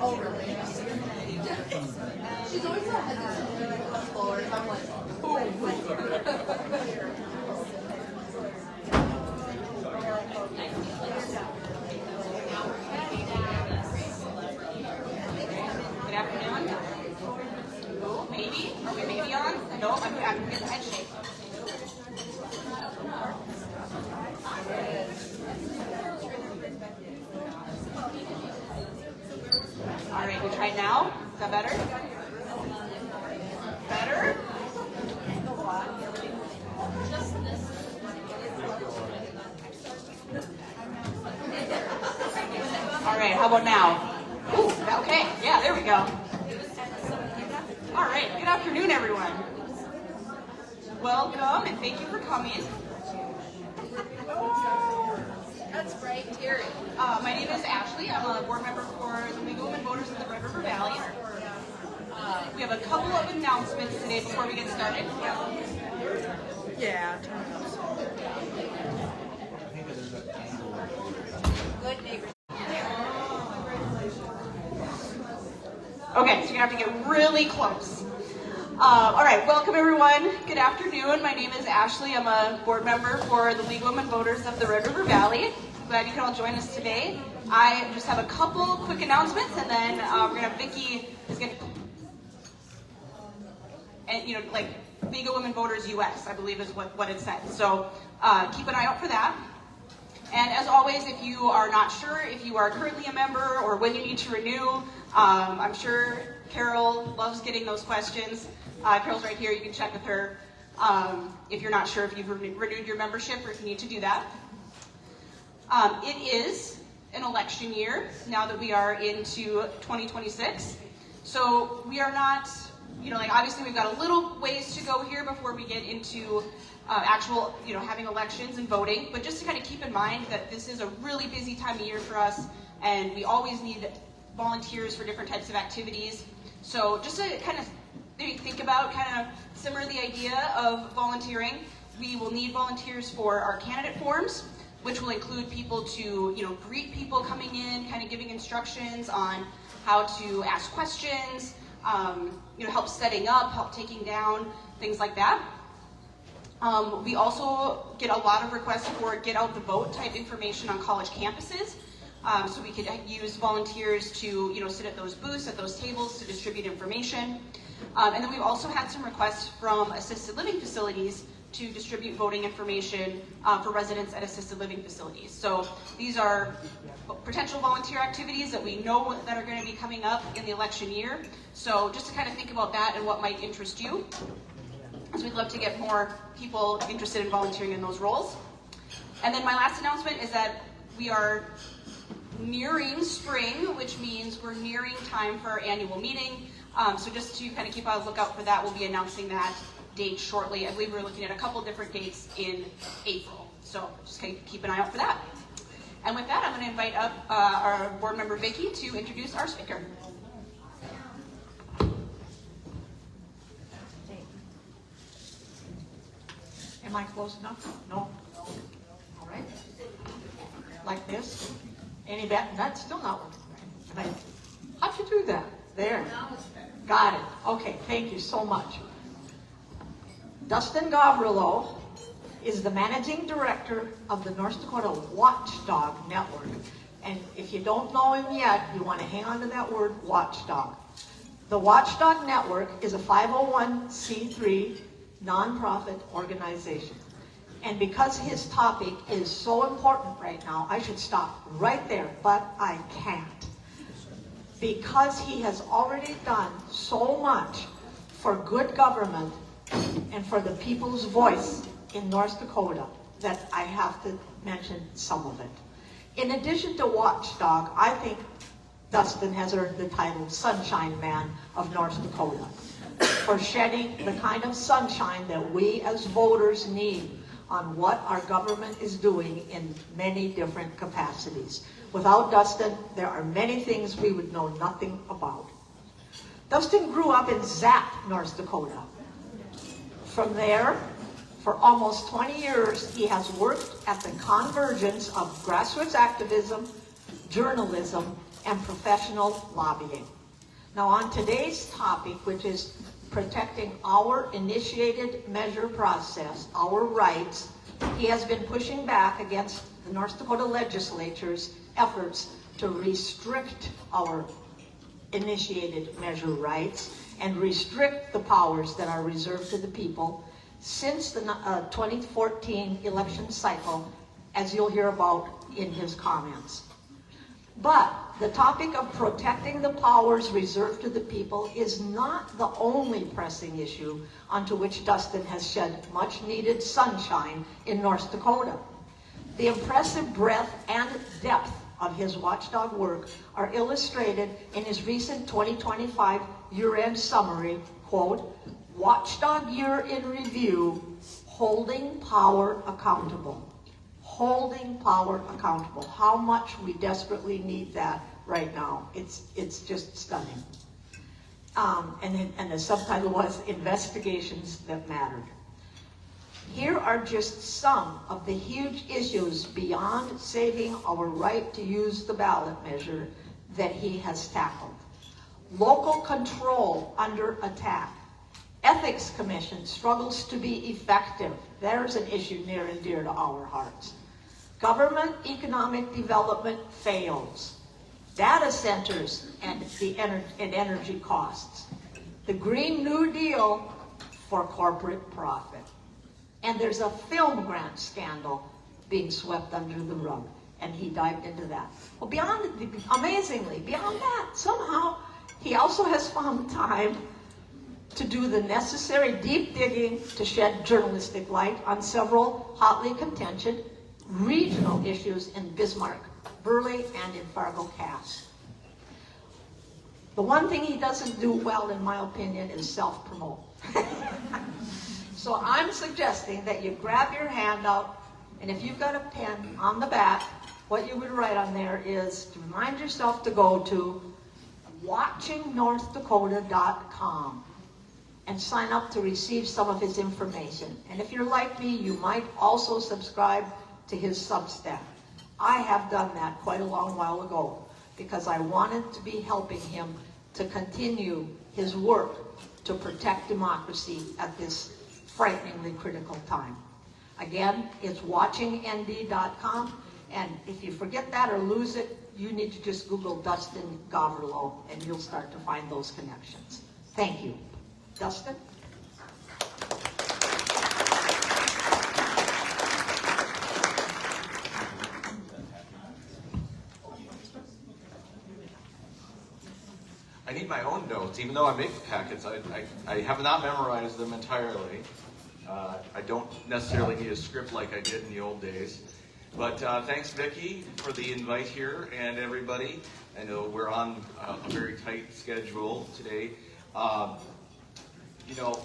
Oh, really? She's always had this forward. I'm like, Good afternoon. Oh, maybe? Are we maybe on? No, I'm getting the head shake. All right, we try it now. Is that better? Better? All right, how about now? Ooh, okay, yeah, there we go. All right, good afternoon, everyone. Welcome, and thank you for coming. that's right, Terry. My name is Ashley. I'm a board member for the League of Women Voters of the Red River Valley. We have a couple of announcements today before we get started. Yeah. Good neighbor. Okay, so you're going to have to get really close. All right, welcome everyone. Good afternoon. My name is Ashley. I'm a board member for the League of Women Voters of the Red River Valley. I'm glad you can all join us today. I just have a couple quick announcements, and then we're going to have Vicki is going to, and like League of Women Voters US, I believe is what it said. So keep an eye out for that. And as always, if you are not sure if you are currently a member or when you need to renew, I'm sure Carol loves getting those questions. Carol's right here. You can check with her if you're not sure if you've renewed your membership or if you need to do that. It is an election year now that we are into 2026. So we are not, obviously we've got a little ways to go here before we get into actual, having elections and voting. But just to kind of keep in mind that this is a really busy time of year for us, and we always need volunteers for different types of activities. So just to kind of maybe think about, kind of simmer the idea of volunteering, we will need volunteers for our candidate forms, which will include people to, greet people coming in, kind of giving instructions on how to ask questions, help setting up, help taking down, things like that. We also get a lot of requests for get out the vote type information on college campuses. So we could use volunteers to, sit at those booths, at those tables to distribute information. And then we've also had some requests from assisted living facilities to distribute voting information for residents at assisted living facilities. So these are potential volunteer activities that we know that are going to be coming up in the election year. So just to kind of think about that and what might interest you, as we'd love to get more people interested in volunteering in those roles. And then my last announcement is that we are nearing spring, which means we're nearing time for our annual meeting. So just to kind of keep a lookout for that, we'll be announcing that date shortly. I believe we're looking at a couple different dates in April. So just kind of keep an eye out for that. And with that, I'm going to invite up our board member Vicki to introduce our speaker. Am I close enough? No? All right. Like this? Any better? That's still not working right. How'd you do that? There. Got it. Okay, thank you so much. Dustin Gawrylow is the managing director of the North Dakota Watchdog Network. And if you don't know him yet, you want to hang on to that word, watchdog. The Watchdog Network is a 501c3 nonprofit organization. And because his topic is so important right now, I should stop right there, but I can't. Because he has already done so much for good government and for the people's voice in North Dakota that I have to mention some of it. In addition to Watchdog, I think Dustin has earned the title Sunshine Man of North Dakota for shedding the kind of sunshine that we as voters need on what our government is doing in many different capacities. Without Dustin, there are many things we would know nothing about. Dustin grew up in Zap, North Dakota. From there, for almost 20 years, he has worked at the convergence of grassroots activism, journalism, and professional lobbying. Now on today's topic, which is protecting our initiated measure process, our rights, he has been pushing back against the North Dakota legislature's efforts to restrict our initiated measure rights and restrict the powers that are reserved to the people since the 2014 election cycle, as you'll hear about in his comments. But the topic of protecting the powers reserved to the people is not the only pressing issue onto which Dustin has shed much needed sunshine in North Dakota. The impressive breadth and depth of his watchdog work are illustrated in his recent 2025 year-end summary, quote, Watchdog Year in Review, Holding Power Accountable. Holding power accountable. How much we desperately need that right now. It's just stunning. And the subtitle was Investigations That Mattered. Here are just some of the huge issues beyond saving our right to use the ballot measure that he has tackled. Local control under attack. Ethics Commission struggles to be effective. There's an issue near and dear to our hearts. Government economic development fails. Data centers and energy costs. The Green New Deal for corporate profit. And there's a film grant scandal being swept under the rug. And he dived into that. Well, amazingly, beyond that, somehow he also has found time to do the necessary deep digging to shed journalistic light on several hotly contentious regional issues in Bismarck, Burley, and in Fargo Cass. The one thing he doesn't do well, in my opinion, is self-promote. So I'm suggesting that you grab your handout, and if you've got a pen on the back, what you would write on there is to remind yourself to go to watchingnorthdakota.com and sign up to receive some of his information. And if you're like me, you might also subscribe to his Substack. I have done that quite a long while ago because I wanted to be helping him to continue his work to protect democracy at this frighteningly critical time. Again, it's watchingnd.com, and if you forget that or lose it, you need to just Google Dustin Gawrylow and you'll start to find those connections. Thank you. Dustin? I need my own notes, even though I make the packets. I have not memorized them entirely. I don't necessarily need a script like I did in the old days. But thanks, Vicki, for the invite here, and everybody. I know we're on a very tight schedule today. You know,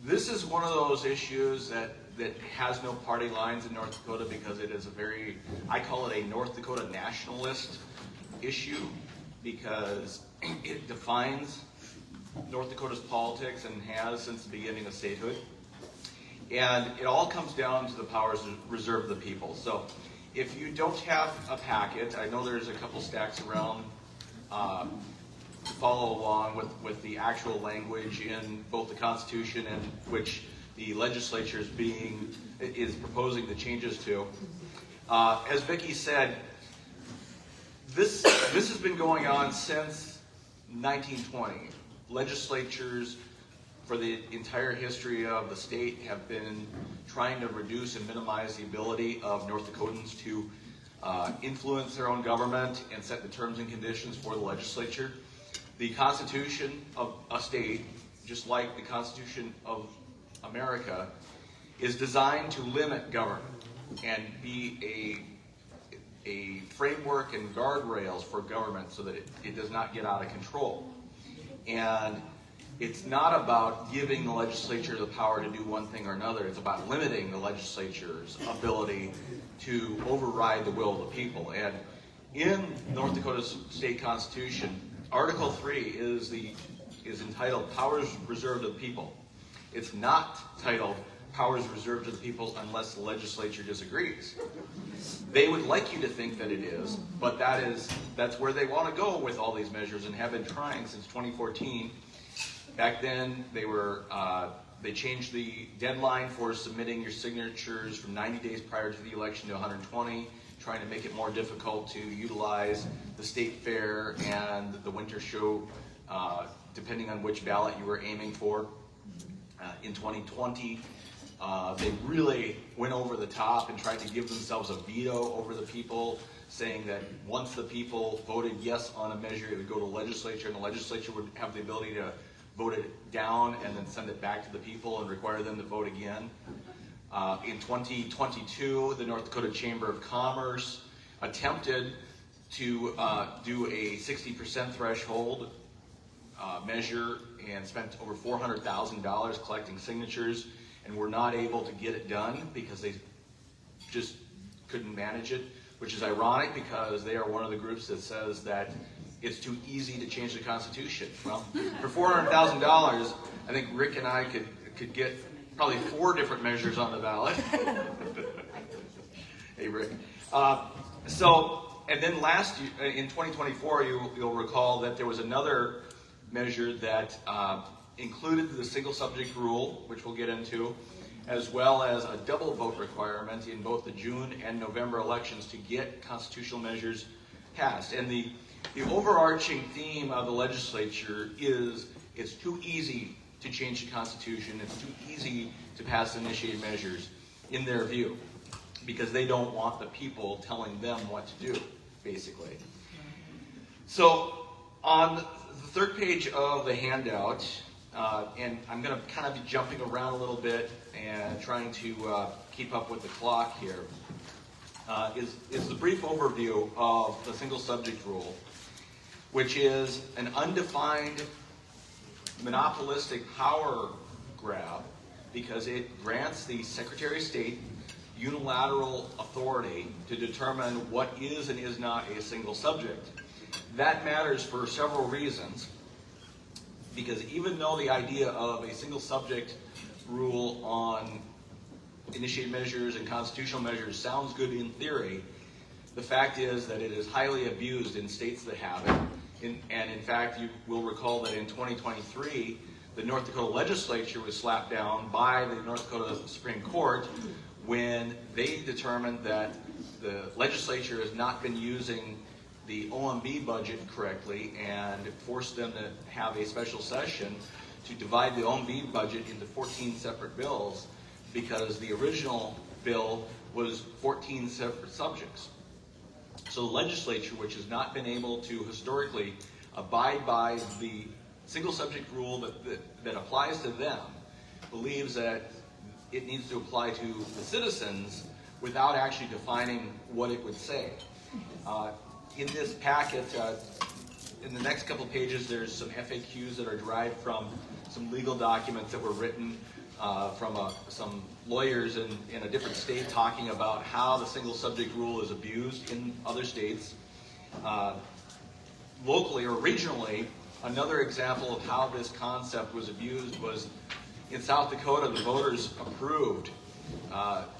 this is one of those issues that has no party lines in North Dakota because it is a very, I call it a North Dakota nationalist issue because it defines North Dakota's politics and has since the beginning of statehood. And it all comes down to the powers reserved to the people. So if you don't have a packet, I know there's a couple stacks around to follow along with the actual language in both the Constitution and which the legislature is proposing the changes to. As Vicki said, this has been going on since 1920. Legislatures for the entire history of the state have been trying to reduce and minimize the ability of North Dakotans to influence their own government and set the terms and conditions for the legislature. The Constitution of a state, just like the Constitution of America, is designed to limit government and be a framework and guardrails for government so that it does not get out of control. And it's not about giving the legislature the power to do one thing or another. It's about limiting the legislature's ability to override the will of the people. And in North Dakota's state constitution, Article 3 is entitled Powers Reserved to the People. It's not titled Powers Reserved to the People unless the legislature disagrees. They would like you to think that it is, but that's where they want to go with all these measures and have been trying since 2014. Back then, they changed the deadline for submitting your signatures from 90 days prior to the election to 120, trying to make it more difficult to utilize the state fair and the winter show, depending on which ballot you were aiming for. In 2020, they really went over the top and tried to give themselves a veto over the people, saying that once the people voted yes on a measure, it would go to the legislature, and the legislature would have the ability to vote it down and then send it back to the people and require them to vote again. In 2022, the North Dakota Chamber of Commerce attempted to do a 60% threshold measure and spent over $400,000 collecting signatures, and were not able to get it done because they just couldn't manage it, which is ironic because they are one of the groups that says that it's too easy to change the Constitution. Well, for $400,000, I think Rick and I could get probably 4 different measures on the ballot. Hey, Rick. And then last year, in 2024, you'll recall that there was another measure that included the single subject rule, which we'll get into, as well as a double vote requirement in both the June and November elections to get constitutional measures passed. And the overarching theme of the legislature is it's too easy to change the Constitution, it's too easy to pass initiated measures, in their view, because they don't want the people telling them what to do, basically. So on the third page of the handout, and I'm going to kind of be jumping around a little bit and trying to keep up with the clock here, is the brief overview of the single subject rule, which is an undefined monopolistic power grab because it grants the Secretary of State unilateral authority to determine what is and is not a single subject. That matters for several reasons, because even though the idea of a single subject rule on initiated measures and constitutional measures sounds good in theory, the fact is that it is highly abused in states that have it. And in fact, you will recall that in 2023, the North Dakota legislature was slapped down by the North Dakota Supreme Court when they determined that the legislature has not been using the OMB budget correctly and forced them to have a special session to divide the OMB budget into 14 separate bills because the original bill was 14 separate subjects. So the legislature, which has not been able to historically abide by the single subject rule that applies to them, believes that it needs to apply to the citizens without actually defining what it would say. In this packet, in the next couple pages, there's some FAQs that are derived from some legal documents that were written from some lawyers in a different state talking about how the single subject rule is abused in other states. Locally or regionally, another example of how this concept was abused was in South Dakota. The voters approved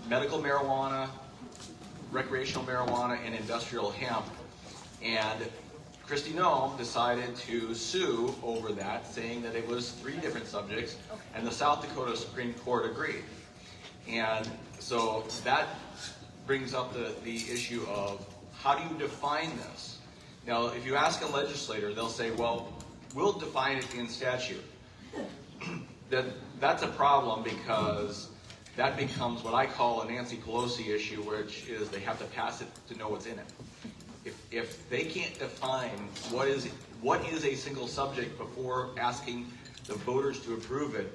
medical marijuana, recreational marijuana, and industrial hemp. And Kristi Noem decided to sue over that, saying that it was 3 different subjects, and the South Dakota Supreme Court agreed. And so that brings up the issue of how do you define this? Now, if you ask a legislator, they'll say, well, we'll define it in statute. That's a problem because that becomes what I call a Nancy Pelosi issue, which is they have to pass it to know what's in it. If they can't define what is a single subject before asking the voters to approve it,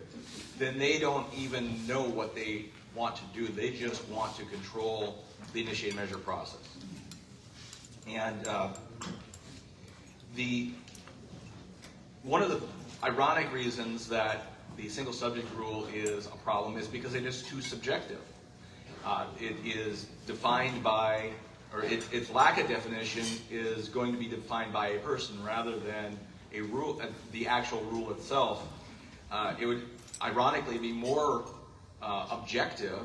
then they don't even know what they want to do. They just want to control the initiated measure process. And one of the ironic reasons that the single subject rule is a problem is because it is too subjective. It is defined by, or its lack of definition is going to be defined by a person rather than a rule, the actual rule itself. It would ironically be more objective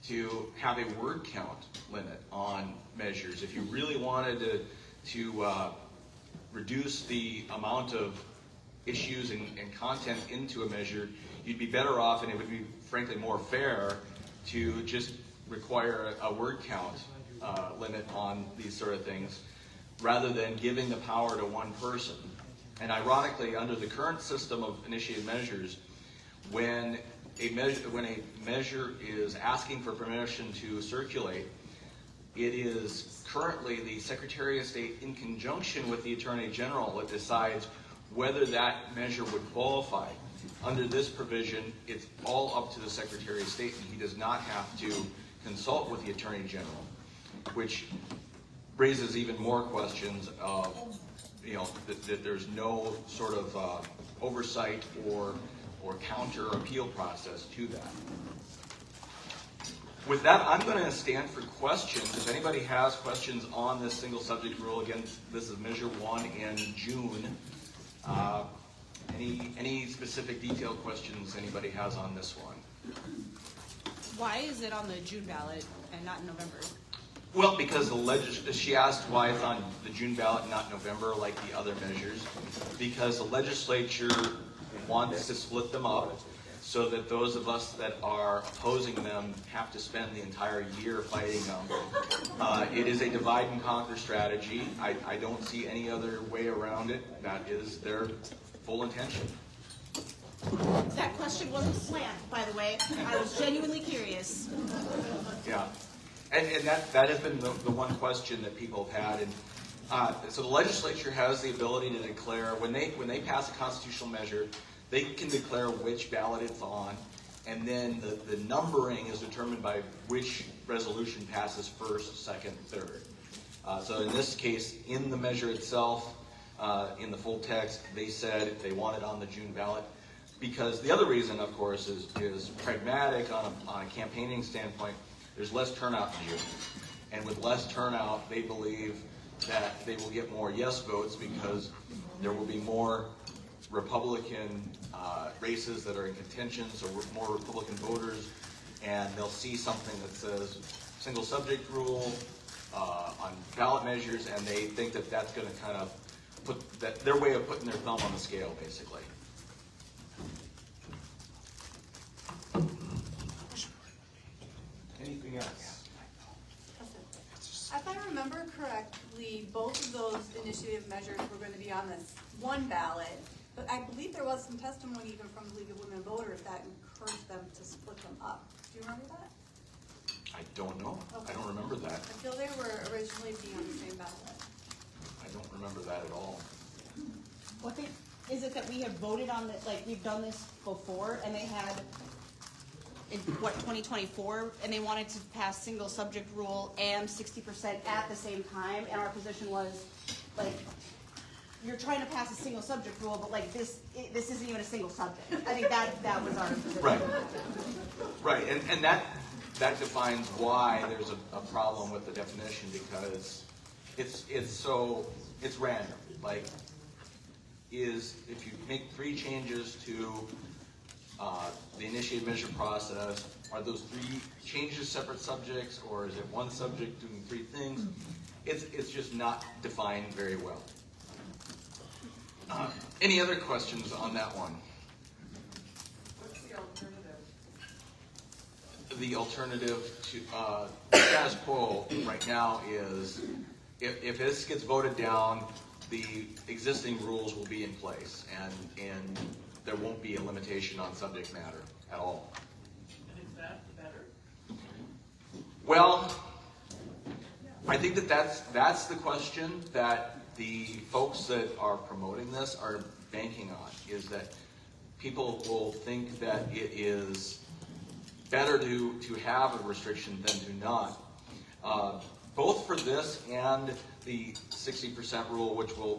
to have a word count limit on measures. If you really wanted to reduce the amount of issues and content into a measure, you'd be better off, and it would be frankly more fair to just require a word count limit on these sort of things, rather than giving the power to one person. And ironically, under the current system of initiated measures, when a measure is asking for permission to circulate, it is currently the Secretary of State, in conjunction with the Attorney General, that decides whether that measure would qualify. Under this provision, it's all up to the Secretary of State, and he does not have to consult with the Attorney General, which raises even more questions of, that there's no sort of oversight or counter appeal process to that. With that, I'm going to stand for questions. If anybody has questions on this single subject rule, again, this is Measure 1 in June. Any specific detailed questions anybody has on this one? Why is it on the June ballot and not in November? Well, because she asked why it's on the June ballot, not November, like the other measures. Because the legislature wants to split them up so that those of us that are opposing them have to spend the entire year fighting them. It is a divide and conquer strategy. I don't see any other way around it. That is their full intention. That question wasn't slant, by the way. I was genuinely curious. Yeah. And that has been the one question that people have had. And so the legislature has the ability to declare, when they pass a constitutional measure, they can declare which ballot it's on, and then the numbering is determined by which resolution passes first, second, third. So in this case, in the measure itself, in the full text, they said they want it on the June ballot, because the other reason, of course, is pragmatic on a campaigning standpoint. There's less turnout in June, and with less turnout, they believe that they will get more yes votes because there will be more Republican races that are in contention, so more Republican voters, and they'll see something that says single subject rule on ballot measures, and they think that that's going to kind of put their way of putting their thumb on the scale, basically. Anything else? If I remember correctly, both of those initiative measures were going to be on this one ballot, but I believe there was some testimony even from the League of Women Voters that encouraged them to split them up. Do you remember that? I don't know. Okay. I don't remember that. I feel they were originally being on the same ballot. I don't remember that at all. Is it that we have voted on it, like we've done this before, and they had, in 2024, and they wanted to pass single subject rule and 60% at the same time, and our position was, like, you're trying to pass a single subject rule, but like this isn't even a single subject. I think that was our position. Right, and that defines why there's a problem with the definition, because it's random. Like, if you make 3 changes to the initiated measure process, are those 3 changes separate subjects, or is it one subject doing 3 things? It's just not defined very well. Any other questions on that one? What's the alternative? The alternative to the status quo right now is, if this gets voted down, the existing rules will be in place, and there won't be a limitation on subject matter at all. And is that better? Well, I think that's the question that the folks that are promoting this are banking on, is that people will think that it is better to have a restriction than to not. Both for this and the 60% rule, which will